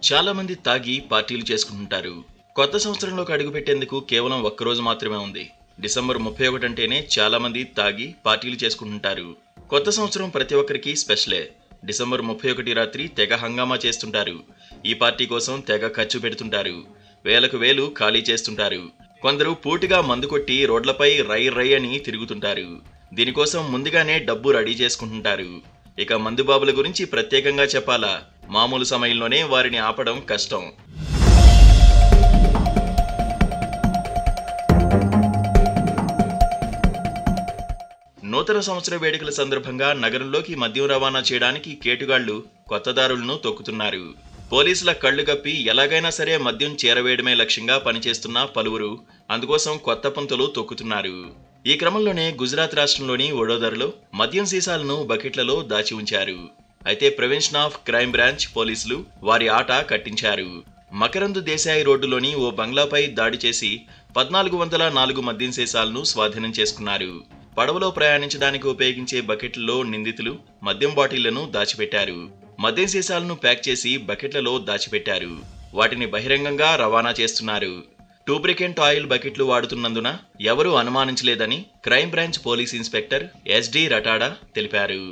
చాలా మంది తాగి పార్టీలు చేసుకుంటుంటారు. కొత్త సంవత్సరంలోకి అడుగుపెట్టేందుకు కేవలం ఒక్కరోజు మాత్రమే ఉంది. డిసెంబర్ 31 అంటేనే చాలా మంది తాగి పార్టీలు చేసుకుంటుంటారు. కొత్త సంవత్సరం ప్రతి ఒక్కరికి స్పెషలే. డిసెంబర్ 31 రాత్రి తెగ హంగామా చేస్తుంటారు. ఈ పార్టీ కోసం తెగ ఖర్చు పెడుతుంటారు. వేలకు వేలు ఖాళీ చేస్తుంటారు. కొందరు పూటుగా మందు కొట్టి రోడ్లపై రై రై అని తిరుగుతుంటారు. దీనికోసం ముందుగానే డబ్బు రెడీ చేసుకుంటుంటారు. ఇక మందుబాబుల గురించి ప్రత్యేకంగా చెప్పాలా? మామూలు సమయంలోనే వారిని ఆపడం కష్టం. నూతన సంవత్సర వేడుకల సందర్భంగా నగరంలోకి మద్యం రవాణా చేయడానికి కేటుగాళ్లు కొత్త దారులను తొక్కుతున్నారు. పోలీసుల కళ్లు గప్పి ఎలాగైనా సరే మద్యం చేరవేయడమే లక్ష్యంగా పనిచేస్తున్న పలువురు అందుకోసం కొత్త పంతులు తొక్కుతున్నారు. ఈ క్రమంలోనే గుజరాత్ రాష్ట్రంలోని వడోదరలో మద్యం సీసాలను బకెట్లలో దాచి ఉంచారు. అయితే ప్రివెన్షన్ ఆఫ్ క్రైమ్ బ్రాంచ్ పోలీసులు వారి ఆట కట్టించారు. మకరంద్ దేశాయి రోడ్డులోని ఓ బంగ్లాపై దాడి చేసి 1404 మద్యం సీసాలను స్వాధీనం చేసుకున్నారు. పడవలో ప్రయాణించడానికి ఉపయోగించే బకెట్లలో నిందితులు మద్యం బాటిళ్లను దాచిపెట్టారు. మద్యం సీసాలను ప్యాక్ చేసి బకెట్లలో దాచిపెట్టారు. వాటిని బహిరంగంగా రవాణా చేస్తున్నారు. టూబ్రికెంట్ ఆయిల్ బకెట్లు వాడుతున్నందున ఎవరూ అనుమానించలేదని crime branch police inspector SD Ratada తెలిపారు.